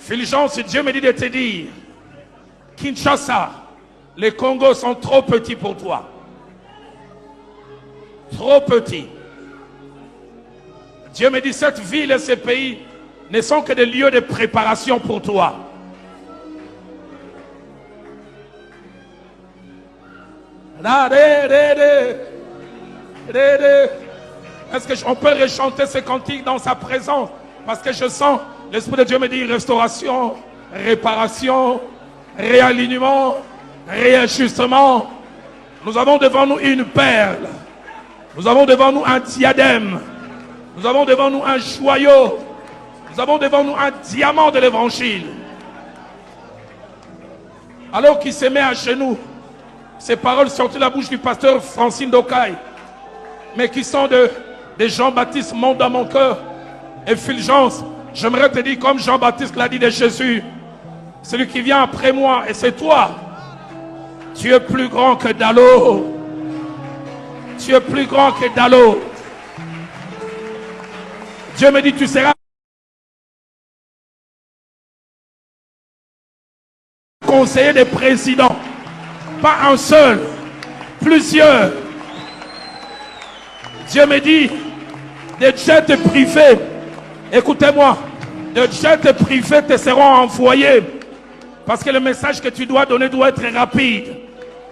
Fulgence, Dieu me dit de te dire, Kinshasa, les Congos sont trop petits pour toi. Trop petits. Dieu me dit, cette ville et ces pays ne sont que des lieux de préparation pour toi. Est-ce qu'on peut rechanter ce cantique dans sa présence? Parce que je sens, l'Esprit de Dieu me dit restauration, réparation, réalignement, réajustement. Nous avons devant nous une perle. Nous avons devant nous un diadème. Nous avons devant nous un joyau. Nous avons devant nous un diamant de l'évangile. Alors qu'il se met à genoux, ces paroles sortent de la bouche du pasteur Francine Dokai, mais qui sont de Jean-Baptiste monte dans mon cœur. Et Fulgence, j'aimerais te dire comme Jean-Baptiste l'a dit de Jésus, celui qui vient après moi, et c'est toi. Tu es plus grand que Dalo. Tu es plus grand que Dalo. Dieu me dit, tu seras conseiller des présidents. Pas un seul, plusieurs. Dieu me dit, des jets privés, écoutez-moi, des jets privés te seront envoyés. Parce que le message que tu dois donner doit être rapide.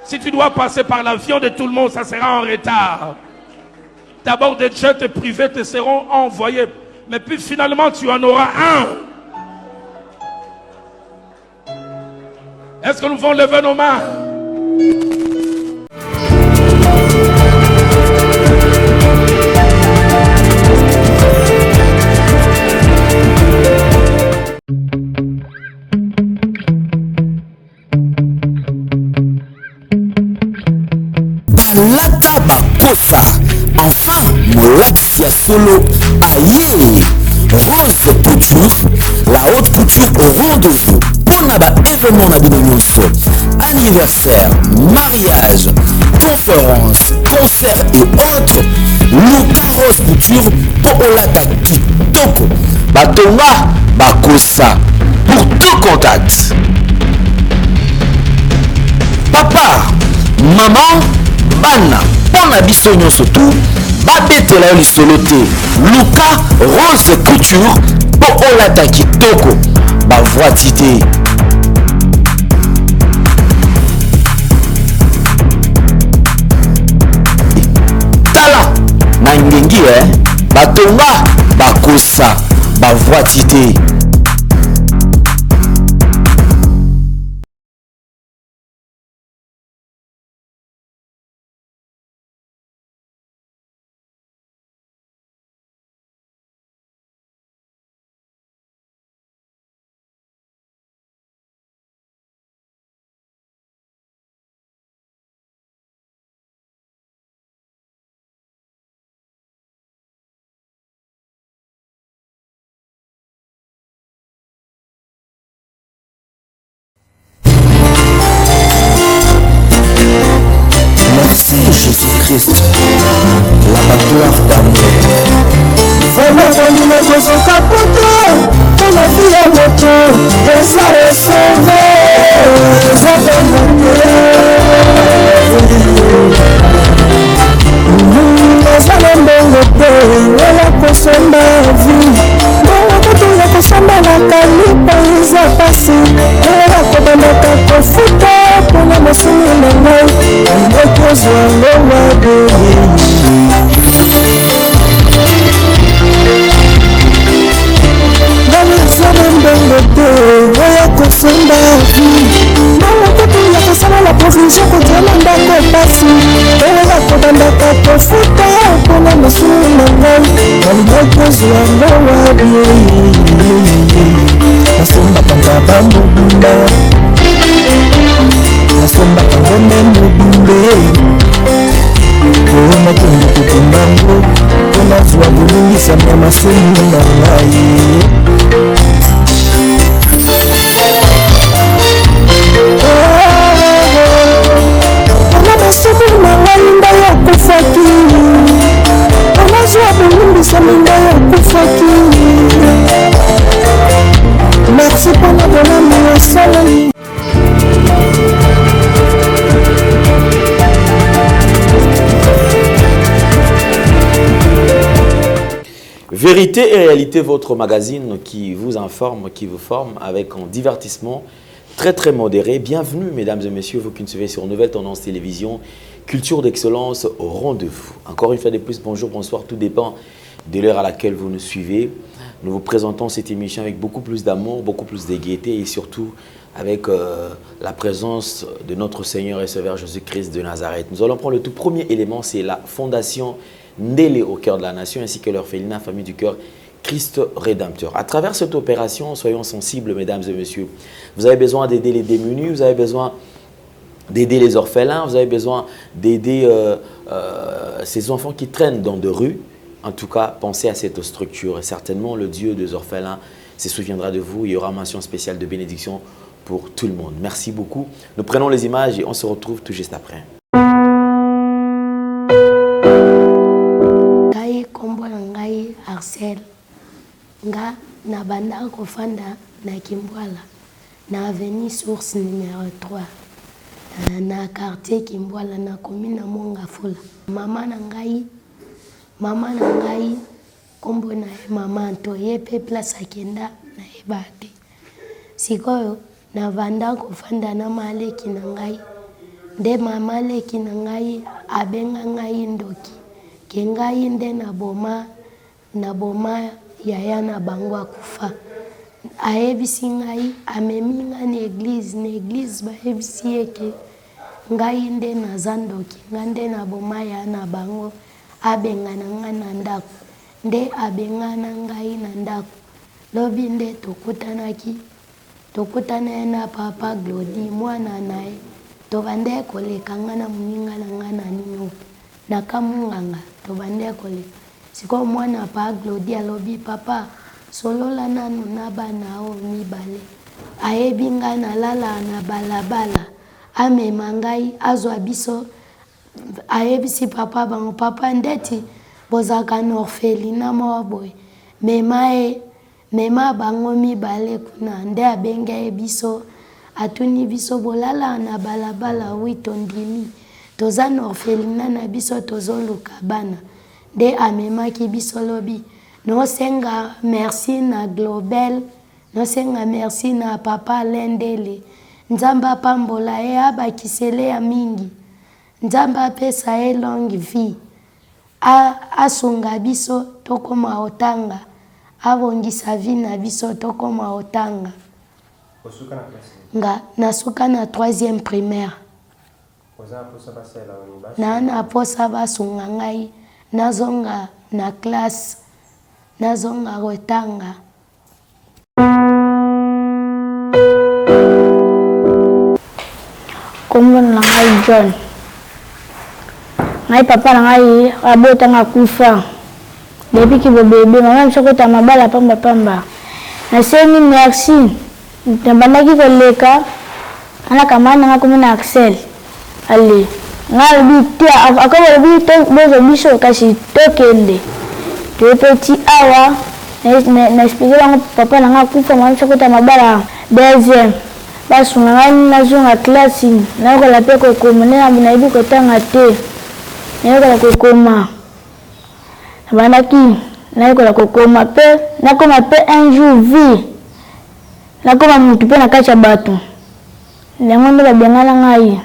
Si tu dois passer par l'avion de tout le monde, ça sera en retard. D'abord, des jets privés te seront envoyés. Mais puis finalement, tu en auras un. Est-ce que nous pouvons lever nos mains? Balaka Bakosa, enfin Molaxia Solo, aïe, Rose Couture, la haute couture au rendez-vous. Pour n'aba événement na binonyoso, anniversaire, mariage, conférence, concert et autres, Luka Rose Couture pour Olata Kitoko, Batonga Bakosa. Pour tout contact, papa, maman, bana, pona biso nyonso tout, babetela yo lisolo te. Luka Rose Couture pour Olata Kitoko, bavoiti te. Tala na ngengi batonga bakosa bavoiti te. Merci Jésus-Christ, l'abattoir d'amour. Vraiment, on nous met dans un capote, on a vu la moto, et ça est sauvé. Les allons on a consommé la vie. On a consommé la calibre, ils ont passé. On a commandé un foot pour la maison de la main. On a posé le roi de dans les hommes on a consommé la vie. La provision contre l'endroit passé. On a commandé un foot pour la maison de la main. On a posé le roi de Nasomba pangaba mobimba, nasomba pangombe mobimbe. Koma tundu kutumbango, koma zuwa bulungisa mama semu na ngai. Koma masomu na ngai nda ya kufaki, koma zuwa bulungisa nda ya kufaki. Merci pour Vérité et réalité, votre magazine qui vous informe, qui vous forme avec un divertissement très modéré. Bienvenue mesdames et messieurs, vous qui nous suivez sur Nouvelle Tendance Télévision, culture d'excellence au rendez-vous. Encore une fois de plus, bonjour, bonsoir, tout dépend de l'heure à laquelle vous nous suivez. Nous vous présentons cette émission avec beaucoup plus d'amour, beaucoup plus de gaieté et surtout avec la présence de notre Seigneur et Sauveur Jésus-Christ de Nazareth. Nous allons prendre le tout premier élément, c'est la fondation Ndélé au cœur de la nation ainsi que l'orphelinat Famille du Cœur Christ Rédempteur. À travers cette opération, soyons sensibles mesdames et messieurs. Vous avez besoin d'aider les démunis, vous avez besoin d'aider les orphelins, vous avez besoin d'aider ces enfants qui traînent dans des rues. En tout cas, pensez à cette structure et certainement le Dieu des orphelins se souviendra de vous. Il y aura une mention spéciale de bénédiction pour tout le monde. Merci beaucoup. Nous prenons les images et on se retrouve tout juste après. Arcel nga na banda kofanda na Kimbwala na avenue Source numéro 3 na quartier Kimbwala na commune na Mongafula. Mama na ngai kombo na mama Anto yepe place akenda na ebate sikoyo na banda kofanda na maleki na ngai nde mama leki na ngai abenga ngai ndoki ke ngai nde na boma yaya na bango akufa ayebisi ngai amemi nga na église bayebisi eke ngai nde naza ndoki nga nde na boma yaya na bango abengana nga na ndako nde abengana ngai na ndako lobi nde tokutana na papa Glody mwana naye tobande koleka nga na moninga na nga na nino na kamunganga tobande koleka siko mwana pa Glody alobi papa solola nanu na bana o mibale ayebi nga na lala na balabala amema ngai azwa biso ayebisi papa bango papa ndeti bozaka na orphelinat moko boye mema bango mibale kuna nde abenga biso atuni biso bolala na balabala wi tondimi toza na orphelinat na biso tozoluka bana nde amemaki biso lobi nosenga merci na Globel nosenga merci na papa Lendele nzambe apambola ye abakisele ya mingi nzambe apesa ye longue vie asunga biso tokoma otanga abongisa vie na biso tokoma otanga nga nasuka na 3e primaire na posa basunga ngai nazonga na classe nazonga otanga kombo na ngai John ngai papa na ngai abotanga kufa depuis ki bébé mama msokota mabala pamba nasengi merci nabandaki koleka ana kamana nga komona Axel ali nga lobi te akoba lobi bozo biso kasi tokende te petit awa na expliquer bango papa na nga kufa mama msokota mabala deuxième basunga nga nazonga classe nakola pe kokoma nayebi kotanga te nayekola kokoma nabandaki nayekola kokoma pe nakoma pe un jour vie nakoma mutu pe na kati ya bato yango nde babengana ngai.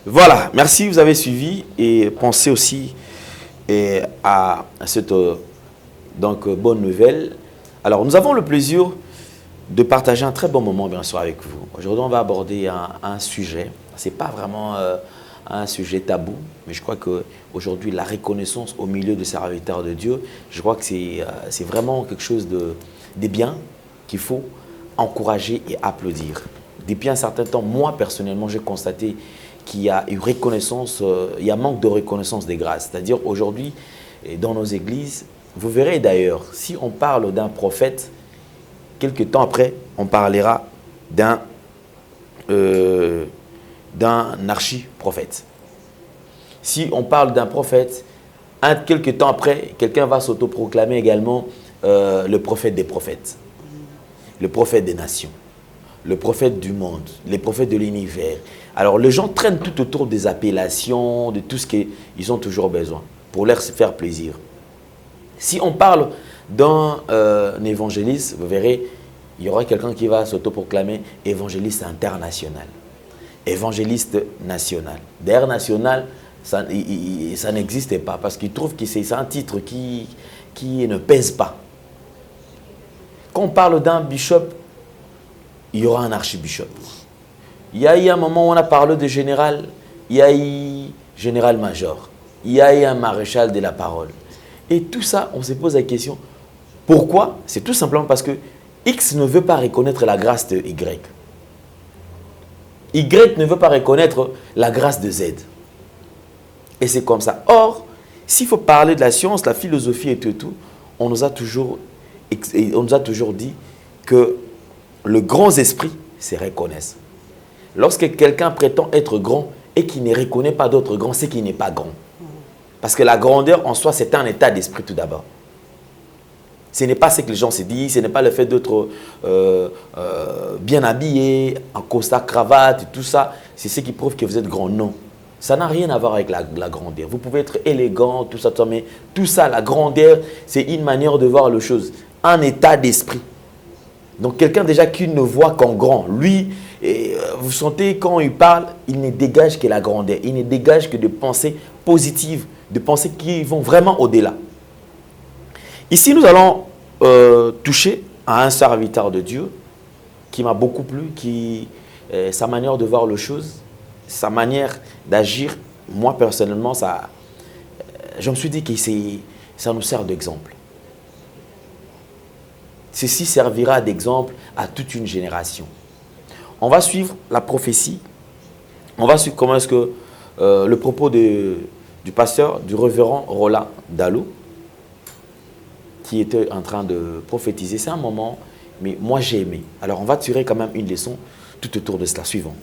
Voilà, merci, vous avez suivi et pensez aussi à cette bonne nouvelle. Alors, nous avons le plaisir de partager un très bon moment, bien sûr, avec vous. Aujourd'hui, on va aborder un sujet. Ce n'est pas vraiment un sujet tabou, mais je crois qu'aujourd'hui, la reconnaissance au milieu de serviteurs de Dieu, je crois que c'est vraiment quelque chose de bien qu'il faut encourager et applaudir. Depuis un certain temps, moi, personnellement, j'ai constaté qu'il y a eu reconnaissance, il y a manque de reconnaissance des grâces. C'est-à-dire, aujourd'hui, dans nos églises, vous verrez d'ailleurs, si on parle d'un prophète, quelques temps après, on parlera d'un archi-prophète. Si on parle d'un prophète, quelques temps après, quelqu'un va s'autoproclamer également le prophète des prophètes, le prophète des nations. le prophète du monde, les prophètes de l'univers. Alors les gens traînent tout autour des appellations, de tout ce qu'ils ont toujours besoin, pour leur faire plaisir. Si on parle d'un évangéliste, vous verrez, il y aura quelqu'un qui va s'autoproclamer évangéliste international, évangéliste national. D'ailleurs, national, ça n'existe pas, parce qu'il trouve que c'est un titre qui ne pèse pas. Quand on parle d'un bishop, il y aura un archibishop. Il y a eu un moment où on a parlé de général, il y a eu général-major, il y a eu un maréchal de la parole. Et tout ça, on se pose la question, pourquoi? C'est tout simplement parce que X ne veut pas reconnaître la grâce de Y. Y ne veut pas reconnaître la grâce de Z. Et c'est comme ça. Or, s'il faut parler de la science, la philosophie et tout, on nous a toujours dit que les grands esprits se reconnaissent. Lorsque quelqu'un prétend être grand et qui ne reconnaît pas d'autres grands, c'est qu'il n'est pas grand. Parce que la grandeur en soi, c'est un état d'esprit tout d'abord. Ce n'est pas ce que les gens se disent, ce n'est pas le fait d'être bien habillé, en costard, cravate, et tout ça. C'est ce qui prouve que vous êtes grand. Non. Ça n'a rien à voir avec la grandeur. Vous pouvez être élégant, tout ça, mais tout ça, la grandeur, c'est une manière de voir les choses. Un état d'esprit. Donc quelqu'un déjà qui ne voit qu'en grand, lui, vous sentez quand il parle, il ne dégage que la grandeur. Il ne dégage que des pensées positives, des pensées qui vont vraiment au-delà. Ici, nous allons toucher à un serviteur de Dieu qui m'a beaucoup plu, sa manière de voir les choses, sa manière d'agir. Moi, personnellement, je me suis dit que ça nous sert d'exemple. Ceci servira d'exemple à toute une génération. On va suivre la prophétie. On va suivre comment est-ce que le propos du pasteur, du révérend Roland Dallot, qui était en train de prophétiser. C'est un moment, mais moi j'ai aimé. Alors on va tirer quand même une leçon tout autour de cela. Suivant.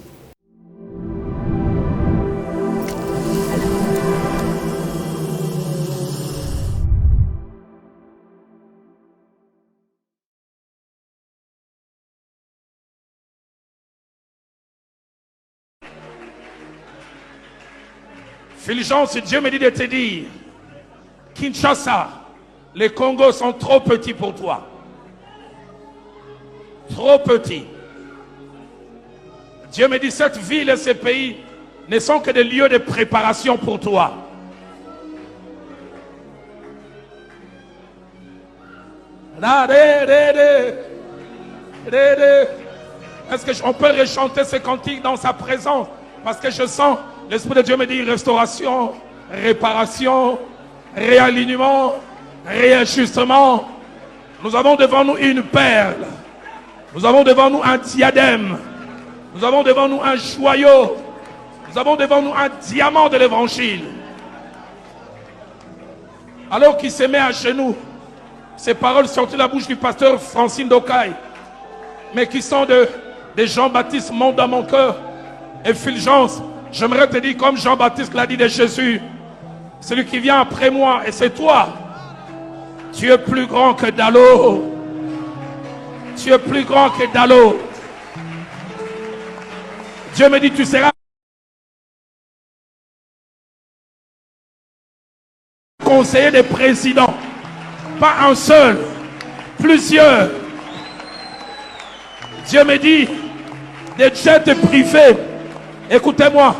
Fulgence, Dieu me dit de te dire, Kinshasa, les Congos sont trop petits pour toi. Trop petits. Dieu me dit, cette ville et ces pays ne sont que des lieux de préparation pour toi. Est-ce qu'on peut rechanter ce cantique dans sa présence? Parce que je sens, l'Esprit de Dieu me dit restauration, réparation, réalignement, réajustement. Nous avons devant nous une perle. Nous avons devant nous un diadème. Nous avons devant nous un joyau. Nous avons devant nous un diamant de l'évangile. Alors qu'il se met à genoux, ces paroles sortent de la bouche du pasteur Francine Dokai, mais qui sont de Jean-Baptiste Monte dans mon cœur et Fulgence. J'aimerais te dire comme Jean-Baptiste l'a dit de Jésus, celui qui vient après moi, et c'est toi. Tu es plus grand que Dallot. Tu es plus grand que Dallot. Dieu me dit, tu seras conseiller des présidents. Pas un seul, plusieurs. Dieu me dit, des jets privés, écoutez-moi,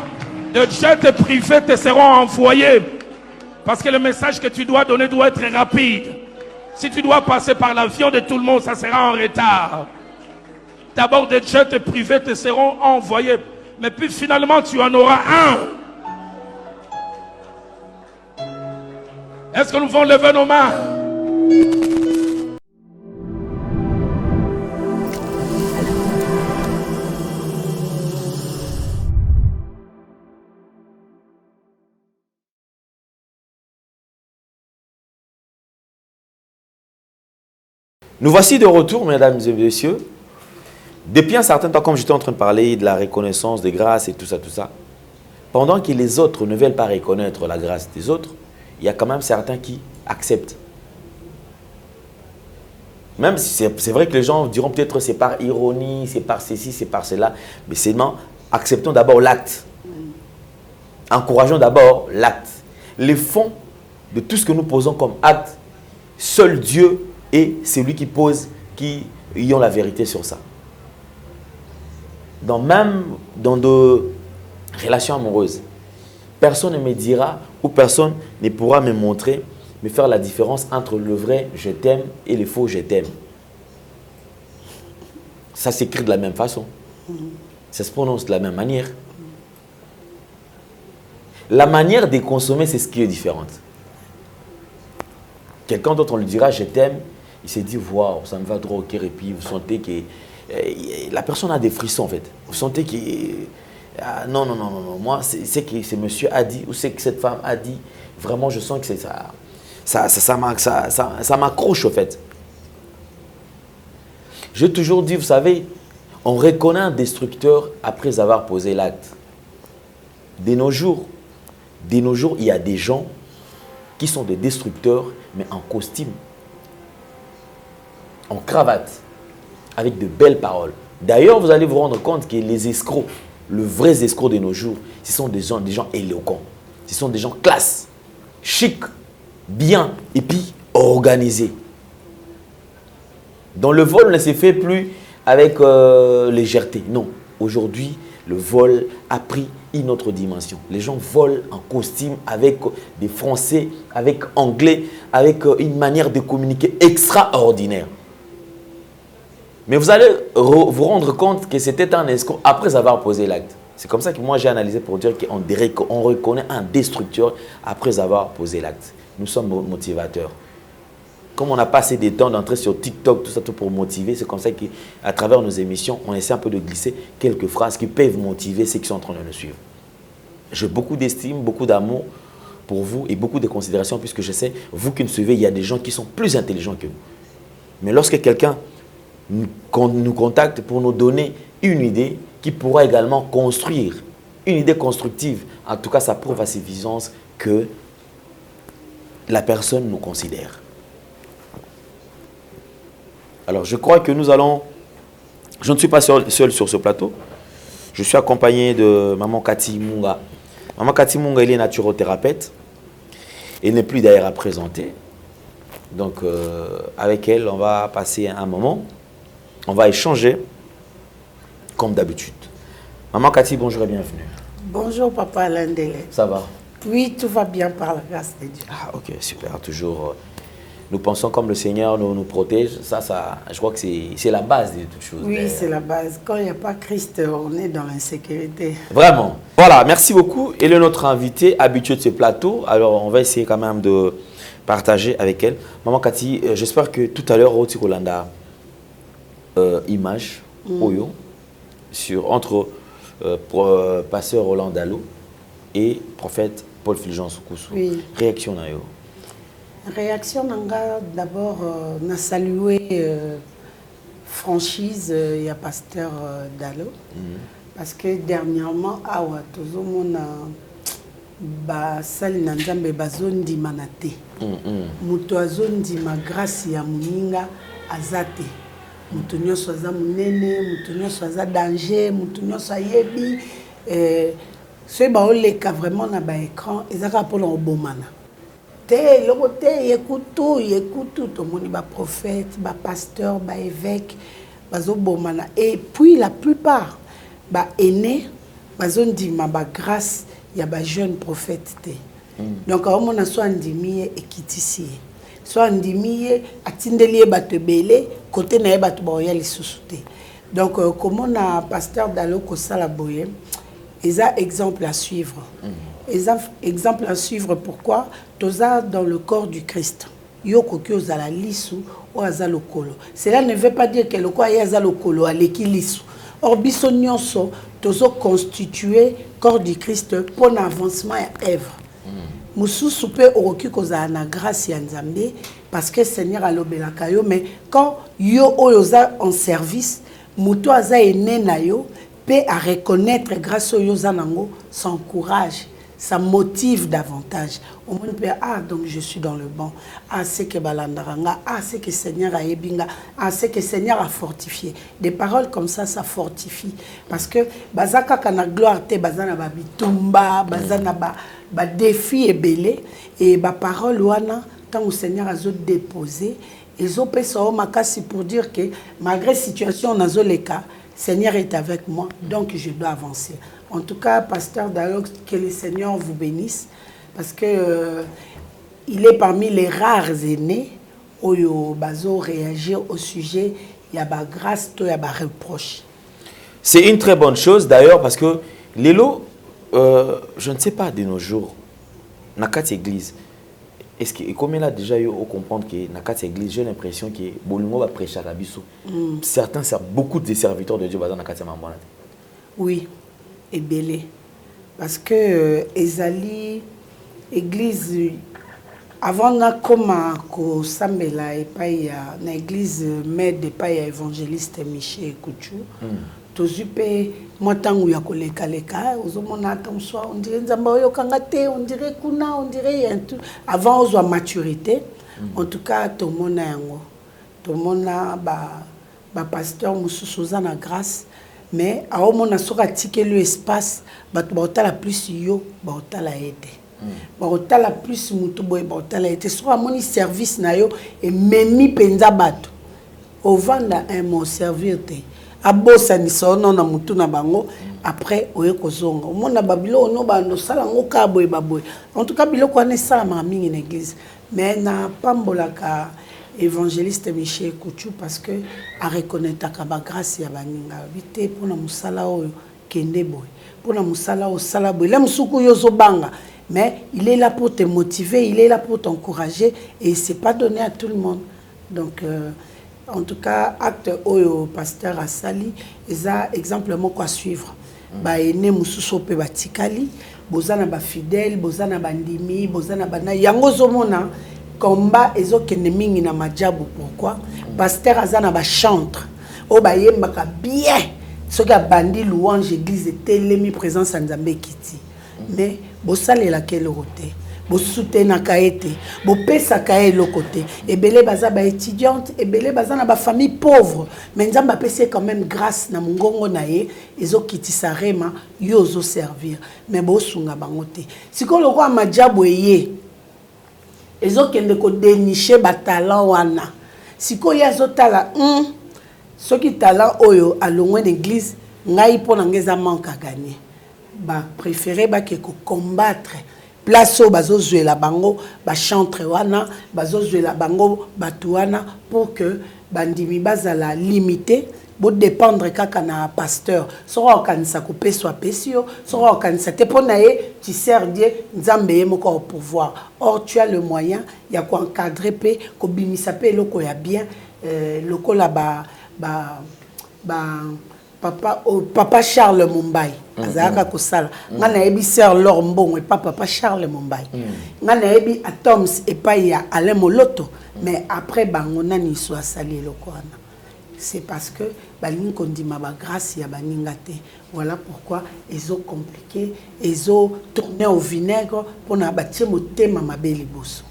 des jets privés te seront envoyés. Parce que le message que tu dois donner doit être rapide. Si tu dois passer par l'avion de tout le monde, ça sera en retard. D'abord, des jets privés te seront envoyés. Mais puis finalement, tu en auras un. Est-ce que nous pouvons lever nos mains? Nous voici de retour, mesdames et messieurs. Depuis un certain temps, comme j'étais en train de parler de la reconnaissance des grâces et tout ça, pendant que les autres ne veulent pas reconnaître la grâce des autres, il y a quand même certains qui acceptent. Même si c'est vrai que les gens diront peut-être c'est par ironie, c'est par ceci, c'est par cela, mais seulement acceptons d'abord l'acte. Encourageons d'abord l'acte. Les fonds de tout ce que nous posons comme acte, seul Dieu est celui qui pose, qui y ont la vérité sur ça. Même dans de relations amoureuses, personne ne me dira ou personne ne pourra me montrer, me faire la différence entre le vrai je t'aime et le faux je t'aime. Ça s'écrit de la même façon. Ça se prononce de la même manière. La manière de consommer, c'est ce qui est différent. Quelqu'un d'autre, on lui dira je t'aime, il s'est dit waouh, ça me va trop au cœur, et puis vous sentez que la personne a des frissons en fait. Vous sentez que non, moi c'est que ce monsieur a dit ou c'est que cette femme a dit, vraiment je sens que c'est ça. Ça m'accroche au fait. J'ai toujours dit, vous savez, on reconnaît un destructeur après avoir posé l'acte. De nos jours, il y a des gens qui sont des destructeurs, mais en costume, en cravate, avec de belles paroles. D'ailleurs, vous allez vous rendre compte que les escrocs, les vrais escrocs de nos jours, ce sont des gens éloquents. Ce sont des gens classe, chic, bien et puis organisé. Donc le vol ne se fait plus avec légèreté. Non, aujourd'hui, le vol a pris une autre dimension. Les gens volent en costume avec des Français, avec Anglais, avec une manière de communiquer extraordinaire. Mais vous allez vous rendre compte que c'était un escroc après avoir posé l'acte. C'est comme ça que moi j'ai analysé pour dire qu'on reconnaît un destructeur après avoir posé l'acte. Nous sommes motivateurs. Comme on n'a pas assez de temps d'entrer sur TikTok, tout ça tout pour motiver, c'est comme ça qu'à travers nos émissions, on essaie un peu de glisser quelques phrases qui peuvent motiver ceux qui sont en train de nous suivre. J'ai beaucoup d'estime, beaucoup d'amour pour vous et beaucoup de considération puisque je sais, vous qui nous suivez, il y a des gens qui sont plus intelligents que nous. Mais lorsque quelqu'un nous contacte pour nous donner une idée qui pourra également construire, une idée constructive, en tout cas ça prouve à suffisance que la personne nous considère. Alors, je crois que nous allons... Je ne suis pas seul sur ce plateau. Je suis accompagné de Maman Cathy Munga. Maman Cathy Munga, elle est naturothérapeute. Elle n'est plus d'ailleurs à présenter. Donc, avec elle, on va passer un moment. On va échanger, comme d'habitude. Maman Cathy, bonjour et bienvenue. Bonjour, Papa Alain Delay. Ça va? Oui, tout va bien par la grâce de Dieu. Ah, ok, super. Toujours... nous pensons comme le Seigneur nous protège. Ça, je crois que c'est la base de toutes choses. Oui, c'est la base. Quand il n'y a pas Christ, on est dans l'insécurité. Vraiment. Voilà, merci beaucoup. Elle est notre invitée habituée de ce plateau. Alors, on va essayer quand même de partager avec elle. Maman Cathy, j'espère que tout à l'heure, Roti Kolanda, image, Oyo, entre pasteur Roland Dalo et prophète Paul Fulgence Kousou. Oui. Réaction na yo. Réaction nanga d'abord na salué franchise il y a pasteur Dalo parce que dernièrement awa tozomona ba sali na nzambe bazondi manate muto azondi ma grâce ya muninga azate muto nyonso aza munene muto nyonso aza danger muto nyonso ayebi ce ba oleka vraiment na ba écran ezaka pour obomana. Le côté écoute tout le monde, les prophètes, les pasteurs, les évêques, et puis la plupart, les aînés, ils ont dit ma grâce, il y a des jeunes prophètes. Donc, on a soit endimi et kitisi, soit endimi atindeli batebele, côté na batu boya li susute. Donc, comme on a pasteur Dalo Kosala Boye, ils ont exemple à suivre. Exemple à suivre, pourquoi? Toza dans le corps du Christ. Yoko ki ozala lisu o azala lokolo. Cela ne veut pas dire que le corps est azala lokolo aleki lisu. Or biso nyonso tozo constituer corps du Christ pour l'avancement et œuvre. Mususu pe oroki kozala na grâce ya Nzambe parce que Seigneur alobelaka yo, mais quand yo oza en service, muto aza ene na yo pe à reconnaître grâce au yozanango s'encourage. ça motive davantage. Au moins, ah, donc je suis dans le bon. Ah, c'est que Balandaranga. Ah, c'est que Seigneur a ébinga. Ah, c'est que Seigneur a fortifié. Des paroles comme ça fortifie. Parce que, bazaka kana gloire te, bazana ba bitumba, bazana ba défi et belé. Et ba parole wana, tant le Seigneur a déposé, ils ont fait ça au makasi pour dire que, malgré la situation dans le cas, Seigneur est avec moi, donc je dois avancer. En tout cas, pasteur Dialogue, que le Seigneur vous bénisse, parce que il est parmi les rares aînés où il réagir au sujet, il y a la grâce, il y a la reproche. C'est une très bonne chose d'ailleurs, parce que Lélo, je ne sais pas de nos jours, dans cette église, est-ce que, comme il a déjà eu à comprendre que dans cette église, j'ai l'impression que Bolungo va prêcher à la biso. Certains, beaucoup de serviteurs de Dieu dans cette église. Oui, et belé. Parce que Ezali, église, avant na koma ko sambela et pas na église mère de pas évangéliste Michel Kouchou. Tozupe moi tangu ya koleka leka ozomona attention on dirait nzamba oyo kangate on dirait kuna on dirait un tout avant aux maturité en tout cas tout mona yango tout mona ba pasteur mususu za na grâce mais a omona soka tike le espace bato baotala plus yo baotala aide baotala plus mutu boy baotala aide soka moni service na yo et memi penza bato ovanda un mot servir te abosa ni sono na mutu na bango après oye kozonga omona babilo ono bando sala ngo ka boy baboy en tout cas biloko ane sala ma mingi na église mais na pambolaka évangéliste Michel Kouchou parce que a reconnaître ka ba grâce ya baninga bité pona musala oyo kende boy pona musala o sala boy la musuku yozo banga mais il est là pour te motiver, il est là pour t'encourager et c'est pas donné à tout le monde donc en tout cas, acte au pasteur Asali, ils ont exemplement quoi suivre. Ba ene mususo pe batikali, bozana ba fidèle, bozana bandimi, bozana bana yango zomona combat ezo kende mingi na majabu pourquoi? Pasteur azana ba chantre, o ba yemba ka bien. Ce qui a bandi louange église telemi présence en Nzambe kiti. Mais bosale la quelle roté. Bo soutenir kaete, bo pesa kae le côté. Et belé baza ba étudiante, et belé baza na ba famille pauvre. Mais nzamba pese quand même grâce na mungongo na ye, ezo kiti sa rema yo zo servir. Mais bo sunga bangote. Siko loko amajabu eye. Ezo kende ko dénicher ba talent wana. Siko ya zo tala ce qui talent oyo à loin d'église, ngai pona ngeza manka gagner. Ba préférer ba ke ko combattre. Place au bazo jouer la bango, ba chantre wana, bazo jouer la bango, batuana pour que bandimi bazala limité, bo dépendre kaka na pasteur. Sora okanisa ko peswa pesio, sora okanisa te ponaye, tu sers Dieu, nzambe ye moko au pouvoir. Or tu as le moyen, ya ko encadrer pe, ko bimisa pe loko ya bien, loko la papa Charles Mumbai azaka kosala ngana ebi sœur Laure Mbongo et papa Charles Mumbai ngana ebi atoms et pas ya Alain Moloto mais après bango nani soit sali lokwana c'est parce que balingi kondima ba grâce ya baninga te voilà pourquoi ils ont compliqué ils ont tourné au vinaigre pour na batie motema mabeli boso.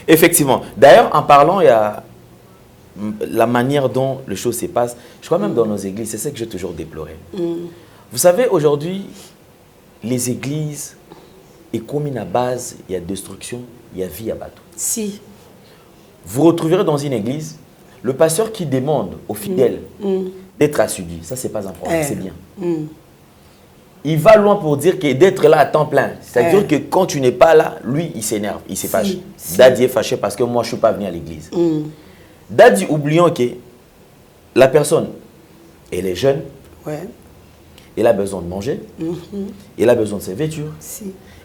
Effectivement, d'ailleurs en parlant il y a la manière dont les choses se passent, je crois même dans nos églises, c'est ça que j'ai toujours déploré. Vous savez, aujourd'hui, les églises, et comme à base, il y a destruction, il y a vie à bateau. Si. Vous retrouverez dans une église, le pasteur qui demande aux fidèles d'être assidus, ça c'est pas un problème, c'est bien. Il va loin pour dire que d'être là à temps plein, c'est-à-dire que quand tu n'es pas là, lui, il s'énerve, il se fâche. Daddy est fâché parce que moi, je ne suis pas venu à l'église. Daddy, oublions que la personne, elle est jeune, elle a besoin de manger, elle a besoin de ses vêtures,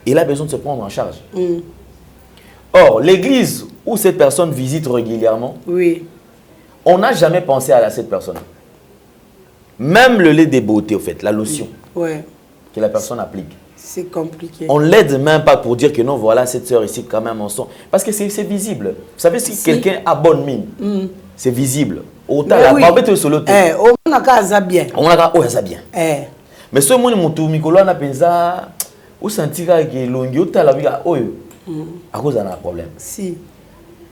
elle a besoin de se prendre en charge. Or, l'église où cette personne visite régulièrement, on n'a jamais pensé à cette personne. Même le lait de beauté, au fait, la lotion que la personne applique. C'est compliqué. On ne l'aide même pas pour dire que non, voilà, cette sœur ici, quand même, on sent. Parce que c'est visible. Vous savez, si quelqu'un a bonne mine, c'est visible. Autant la barbette est sur le terrain. On a qu'à bien. On a qu'à bien. Mais ce monde, mon tout, Mikolo, on a pensé, Ou sentir que longi ou tala bika oyo. À cause d'un problème. Si.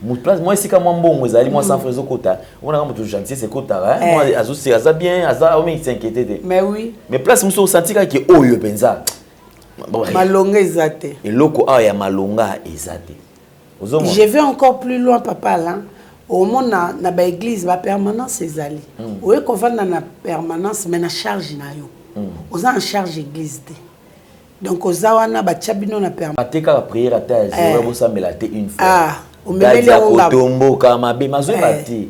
Moi ici comme bon moi zali moi sans faire kota. On a comme tout gentil c'est kota hein. Moi azo c'est ça bien, aza o mais s'inquiéter. Mais oui. Mais place muso sentir que oyo penza. Malonga ezate. Et loko a ya malonga ezate. Je vais encore plus loin papa là. Au moins na ba église ba permanence ezali. Oye qu'on va na permanence mais na charge na yo. Oza en charge église te. Donc oza wana ba chabino na permanence. Ateka prière ata zéro bo samela te une fois. Ah, o memeli on tombo kama be mazo bati.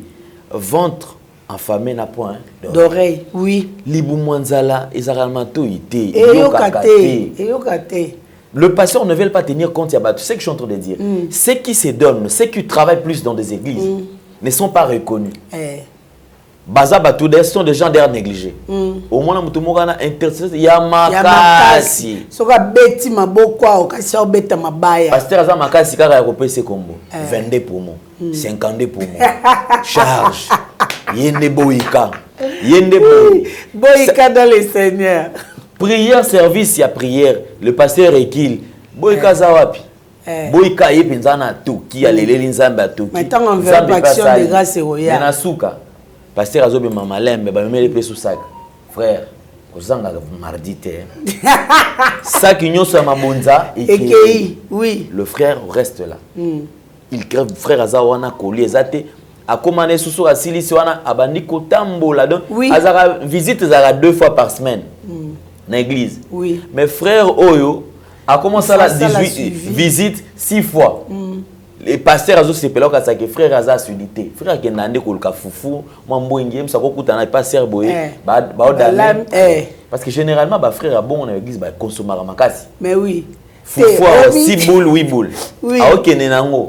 Ventre affamé na point d'oreille. Oui. Libu mwanzala ezaralma to ité. Eyokate. Le pasteur ne veut pas tenir compte, c'est ce que je suis en train de dire. Ceux qui se donnent, ceux qui travaillent plus dans des églises, ne sont pas reconnus. Baza Batoudes sont des gens d'air négligés. Au moins, il y a Makasi. Soka beti maboko okasi obeta mabaya. Pasteur Aza Makasi kaka yakopé c'est combo. 22 pour moi, 52 pour moi. Charge. Yende boika. Yende boika dans le Seigneur. Prière, service, il y a prière. Le pasteur est qu'il. Boika Zawapi. Boika Yepinzana Toki, Alele Nzamba Toki. Maintenant, on veut action de grâce et royale. Nasuka. Pasteur Azobe Mamalem, mais me les sous sac. Frère, Kozanga mardi te. Sac union sur ma bonza. Et oui. Le frère reste là. Il crève frère Azawana Koli Ezate. A commandé sous à Silisi wana abandi kotambo la don. Azara visite Zara 2 fois par semaine. Dans l'église. Oui. Mes frères Oyo a commencé à la 18 visites 6 fois. Les pasteurs azo se pelo ka que frère Aza sudité. Frère qui nande ko ka fufu, mambo ngiem sa ko kutana pasteur boye ba odala. Parce que généralement ba frère bon dans l'église ba consommer makasi. Mais oui. Fufu 6 boules 8 boules. A okene nango.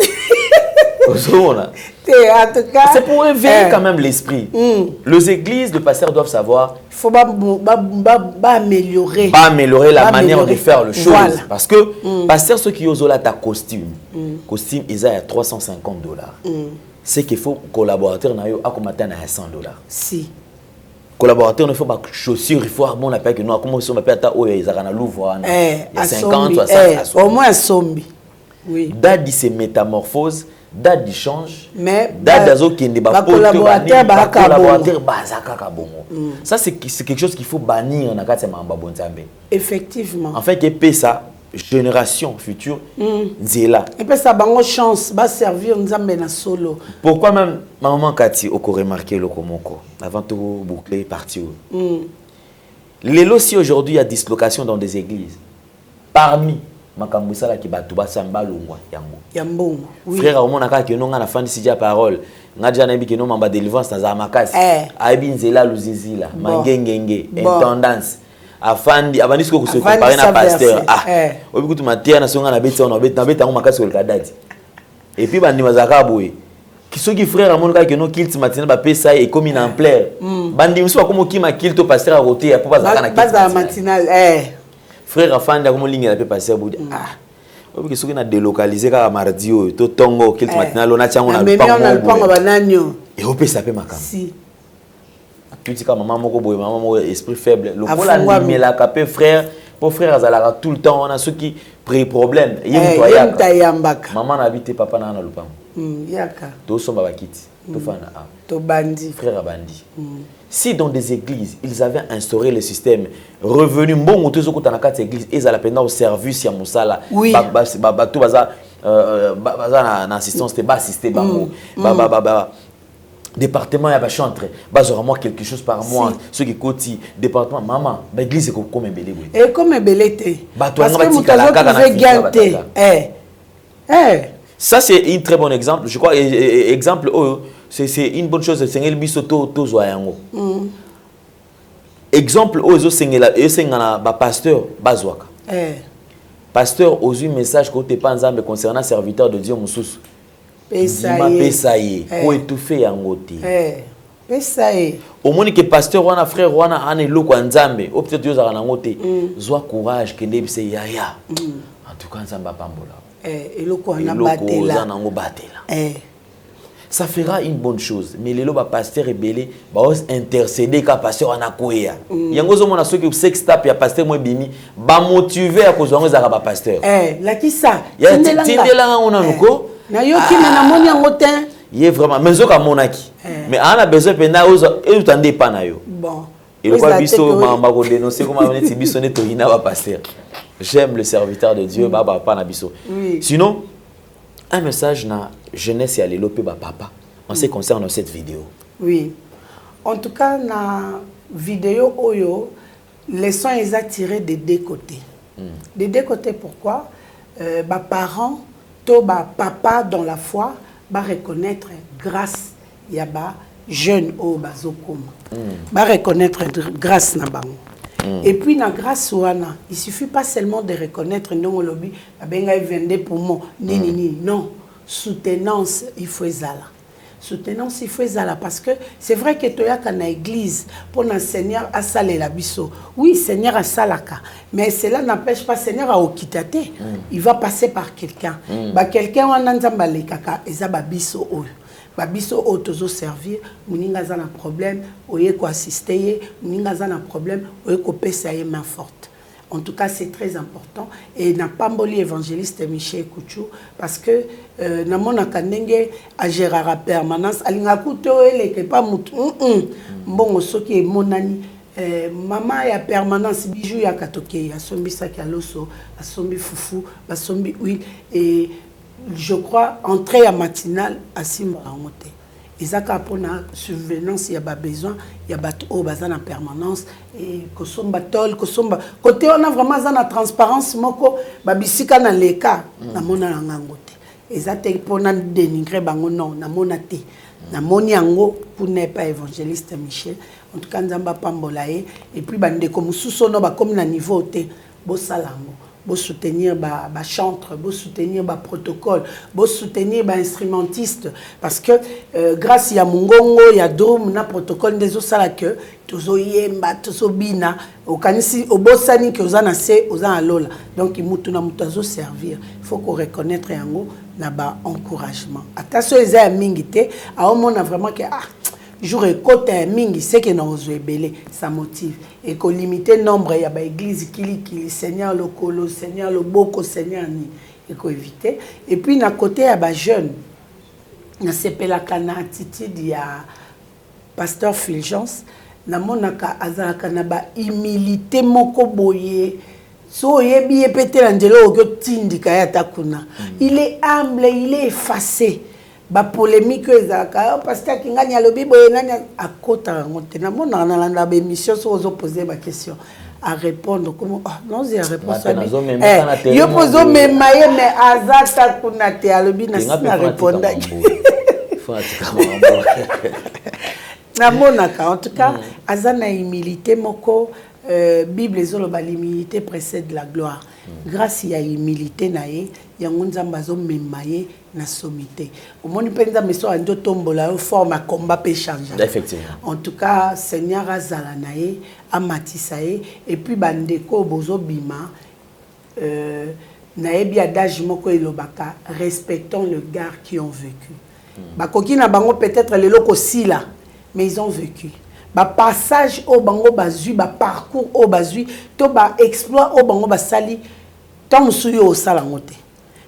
C'est pour éveiller quand même l'esprit. Les églises, les pasteurs doivent savoir. Il faut améliorer. Améliorer la manière de faire les choses. Voilà. Parce que, pasteur, ceux qui osent là, ta costume. Costume, ils ont à $350. C'est qu'il faut collaborateur, à combattre à $100. Si. Collaborateur, il faut pas chaussures, il faut bon la paix que nous, comment on appelle ça, ils ont un louvre. Il y a 50, 60. Au moins un zombie. Oui. Dadi se métamorphose. Date change, mais date d'azo qui n'est pas collaborateur ça c'est quelque chose qu'il faut bannir dans la mamba bonzambe. Effectivement. En fait, que ça génération future nzela. Et puis ça bango chance va servir nzambe na solo. Pourquoi même maman Kati oko remarqué le komoko avant de boucler parti. Si aujourd'hui il y a dislocation dans des églises. Parmi makambusala ki batu basamba longwa yambo frère au mona ka ke no ngana fandi sija parole ngaja na bi ke no mamba délivrance na za makasi aibi nzela luzizila mangengenge intendance afandi abandi siko ko se comparer na pasteur obi kutu matia na songa na beti on na beti ngo makasi ko kadati et puis bandi mazaka boye kisoki frère amon ka ke no kilt matina ba pesa e comme une ampleur bandi muso ko ki ma kilt to pasteur a roté ya papa zaka na kilt matinal frère afanda comme ligne la peut passer au bout obi ke soki na délocaliser ka mardi o to tongo kilt matinal on a tiango na pango bananyo et opesa pe makam si tu ka maman moko boye maman moko esprit faible le pola limela ka pe frère pour frère azalaka tout le temps on a ceux qui pré problème yemtoyaka maman na habité papa na lupango yaka to somba bakiti to fana to bandi frère bandi. Si dans des églises, ils avaient instauré le système revenu bon tous aux églises église ils allaient pendant au service ya musala tout baza na assistance te ba assister département ya ba chantre bazo moi quelque chose par mois ceux qui côté département maman ba église ko comme belé et comme belé te parce que mukazo trouver gante ça c'est un très bon exemple je crois exemple c'est une bonne chose Seigneur biso to zoyango exemple ozo sengela ba pasteur bazwaka pasteur ozu message côté panzambe concernant serviteur de Dieu mususu pesaye ko étouffer yango te pesaye au moins que pasteur wana frère wana ane loko nzambe o peut-être yozaka nango te zwa courage kende bise yaya en tout cas nzamba pambola eloko wana batela nango batela ça fera une bonne chose. Mais les pasteur rebelle va intercéder quand pasteur anakoya. Yango zo mona soki sex tap ya pasteur mo bimi ba motiver à cause ngo za ba pasteur. La qui ça? Ya tindela ngona nuko. Na yo ki na moni yango te. Yé vraiment mais zo ka monaki. Mais on a besoin pena ozo et utande pa na yo. Bon. Et le quoi biso mamba ko dénoncer comme on est biso ne tohina ba pasteur. J'aime le serviteur de Dieu baba pa na biso. Sinon un message na jeunesse ya lelo pe ba papa en ce qui concerne cette vidéo. Oui. En tout cas na vidéo oyo les sons ils attirés des deux côtés. Des deux côtés pourquoi ba parents to ba papa dans la foi ba reconnaître grâce ya ba jeune au bazokoma. Ba reconnaître grâce na bango. Et puis, dans grâce wana, il suffit pas seulement de reconnaître non lobby, benga vende pour moi, non, soutenance il faut ezala. Soutenance il faut ezala parce que c'est vrai que toya kana église pour un Seigneur à saler la biso. Oui, Seigneur à salaka, mais cela n'empêche pas Seigneur à okitate. Il va passer par quelqu'un. Ba quelqu'un wana nzamba le kaka ezaba biso oyo. Babiso otozo servir, muninga za na problème, oye ko assister, muninga za na problème, oye ko pesa ye main forte. En tout cas, c'est très important et n'a pas mboli évangéliste Michel Kouchou parce que na mona kanenge a Gérard permanence alinga kuto ele ke pas mutu mbongo soki e monani maman ya permanence bijou ya katoke ya sombi sac ya loso, a sombi fufu, ba sombi huile et je crois entrer à matinale à Simba Moté. Et ça pour la subvenance il y a pas besoin il y a bateau bazan en permanence et kosomba tol kosomba côté on a vraiment ça la transparence moko babisika na leka na mona ngote. Et ça pour na dénigrer bango non na mona te na moni yango pour ne pas évangéliste Michel en tout cas nzamba pambola et puis bande comme sous-sono ba comme na niveau te bo salango. Pour soutenir ba chantre, pour soutenir ba protocole, pour soutenir ba instrumentiste parce que grâce à Mungongo, il y a drum na protocole des osala que tozo yemba, tozo bina, au kanisi au bosani que ozana se, ozana lola. Donc il mutu na mutazo servir. Il faut qu'on reconnaître yango na ba encouragement. Attention les a mingité, a on a vraiment que jour et côté mingi c'est que nous belé ça motive et qu'on limiter nombre il y a ba église qui Seigneur le colo Seigneur le boko Seigneur ni et qu'on éviter et puis na côté il y a ba jeune na sepela kana attitude il y a pasteur Fulgence na monaka azalaka na ba humilité moko boye so yebi epete l'angelo ko tindika ya takuna il est humble il est effacé. Ba polémique ezaka pasteur kinganya lobi boye nanya akota ngote na mona na landa ba émission so ozo poser ba question à répondre comment non j'ai réponse yo pozo memaye mais azata kuna te alobi na sina répondre na mona ka en tout cas azana humilité moko Bible ezoloba l'humilité précède la gloire. Grâce à humilité nae yango nzamba zo memaye na sommité. Au moni penza meso ando tombola au forme à combat peut changer. Effectivement. En tout cas, Seigneur azala nae amatisae et puis bandeko bozo bima nae bi adage moko elobaka respectons le gars qui ont vécu. Bakoki na bango peut-être les loko sila mais ils ont vécu. Ba passage au bango bazui ba parcours au bazui to ba exploit au bango basali tant musuyo au salangote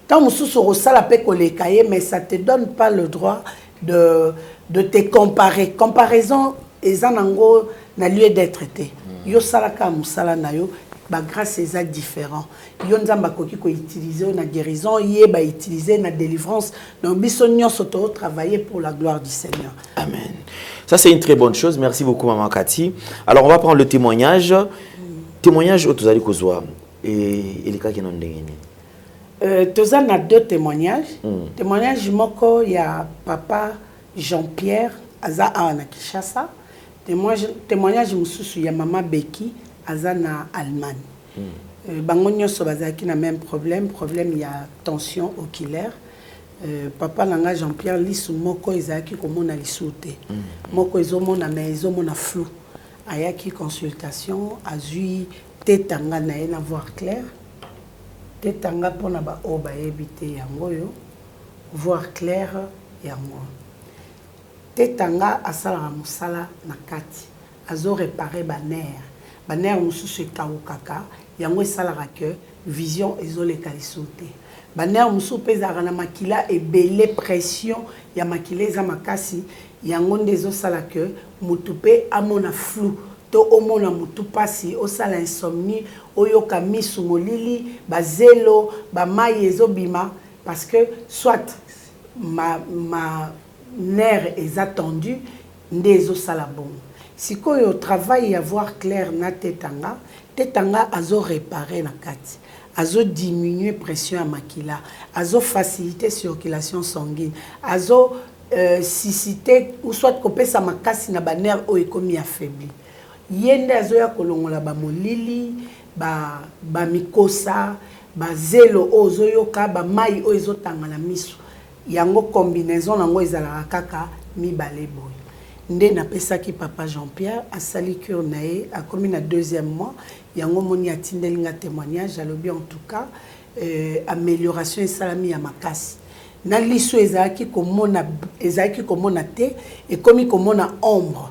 tant mususu au sala pe kolekaye mais ça te donne pas le droit de te comparer comparaison ezanango na lieu d'être té yo salaka musala na yo ba grâce eza différent yo nzamba koki ko utiliser na guérison yé ba utiliser na délivrance donc biso nyonso to travailler pour la gloire du Seigneur. Amen. Ça, c'est une très bonne chose. Merci beaucoup, Maman Cathy. Alors, on va prendre le témoignage. Témoignage au Tozali Kozwa. Et les cas qui n'ont pas Tozan a deux témoignages. Témoignage, moko, il y a papa Jean-Pierre, Aza Awana Kishasa. Témoignage, il y a maman Becky, Aza na Allemagne. Bangonyo Sobazaki n'a même problème. Problème, il y a tension oculaire. Papa nanga Jean-Pierre lisu moko ezaki komona lisute moko ezomona mais ezomona flou ayaki consultation azui tetanga na ena voir clair tetanga pona ba oba ebité yango yo voir clair yango Tetanga asalaka musala na kati azo réparer baner mususu ekawukaka yango esalaka que vision ezoleka liso te baner mususu mpe ezalaka na makila ebele pression ya makila eza makasi yango nde ezosala que mutu mpe amona flou to omona mutu pasi osala insomnie oyoka misu molili bazelo bamai ezobima parce que soit ma nerf est attendu nde ezosala bon sikoyo travail ya voir clair na tetanga azo réparer na kati azo diminuer pression ya makila azo faciliter circulation sanguine azo susciter ou soit kopesa makasi na baner oyo ekomi affaibli yende azo ya kolongola bamolili bamikosa bazelo oyo ozoyoka bamai oyo ezotanga na miso yango combinaison nango ezalaka kaka mibale boye nde napesaki papa Jean-Pierre asali cure na ye akomi na deuxième mois yango moni atindelinga témoignage alobi en tout cas amélioration esalami ya makasi na liso ezalaki komona te ekomi komona ombre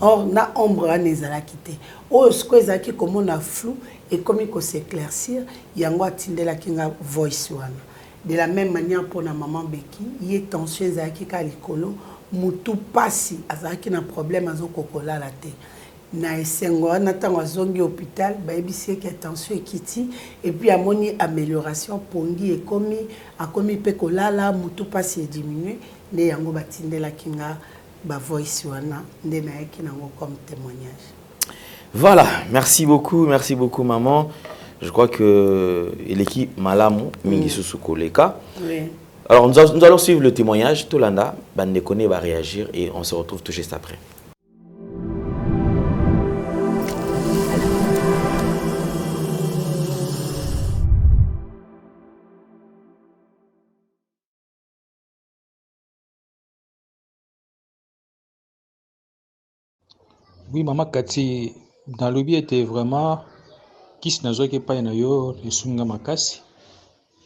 or na ombre wana ezalaki te oyo siko ezalaki komona flou ekomi s'éclaircir yango atindelaki nga voice wana de la même manière pour la maman Becky y est tension ezalaki ka likolo mutu pasi azalaki na problème azokokola la te na esengo wana ntango azongi hôpital bayebisi ke tension ekiti et puis amoni amélioration pongi akomi mpe kolala mutu pasi ediminue nde yango batindelaki nga voice wana nde nayaki nango comme témoignage. Voilà, merci beaucoup maman. Je crois que l'équipe Malamu Mingi Susukoleka. Oui. Alors nous allons suivre le témoignage. Tolanda Bandekone va réagir et on se retrouve tout juste après. Oui, maman Kati, dans le lobby était vraiment qui n'a qui pas yo le sunga makasi.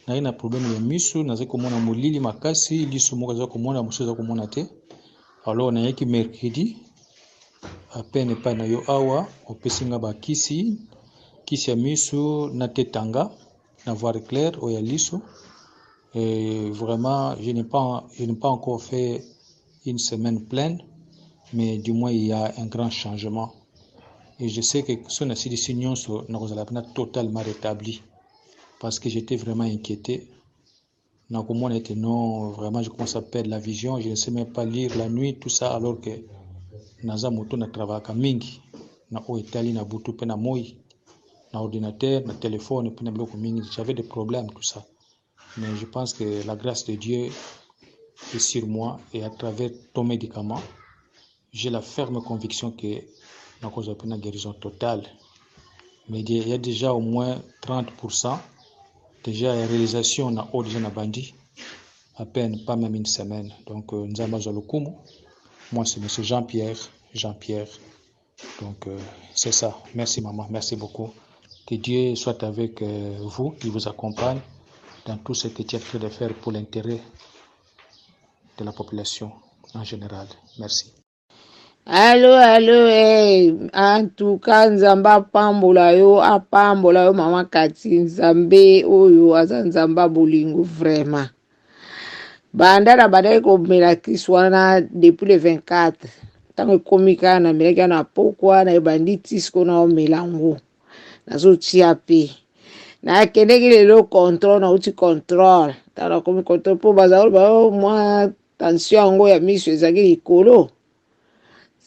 Na ina problème ya misu na zeko mona molili makasi liso moka zako mona musoza ko mona te. Alors na yeki mercredi à peine pas na yo awa opesinga ba kisi ya misu na tetanga na voir clair o ya liso. Et vraiment je n'ai pas encore fait une semaine pleine. Mais du moins il y a un grand changement et je sais que son assidération n'a totalement rétabli parce que j'étais vraiment inquiété. Non, vraiment je commence à perdre la vision, je ne sais même pas lire la nuit tout ça alors que naza moto na travail mingi na o Italie na butu pe na moi na ordinateur na téléphone pe na bloko mingi j'avais des problèmes tout ça mais je pense que la grâce de Dieu est sur moi et à travers ton médicament j'ai la ferme conviction que nous avons une guérison totale. Mais il y a déjà au moins 30%. Déjà, la réalisation n'a pas déjà bandi. À peine, pas même une semaine. Donc, nous avons le coup. Moi, c'est M. Jean-Pierre. Donc, c'est ça. Merci, maman. Merci beaucoup. Que Dieu soit avec vous, qu'il vous accompagne dans tout ce que tu es en train de faire pour l'intérêt de la population en général. Merci. Allo, en tout cas, Nzamba apambola yo mama Kati, Nzambe oyo aza Nzamba bolingo vraiment. Banda na banda ko mela kiswana depuis le 24. Tango komika na mela na pokwa na banditis ko na melango. Nazo tiape. Na keneki lelo contrôle na uti contrôle. Tala komi contrôle po bazalo ba moi tension ngo ya miso ezaki likolo.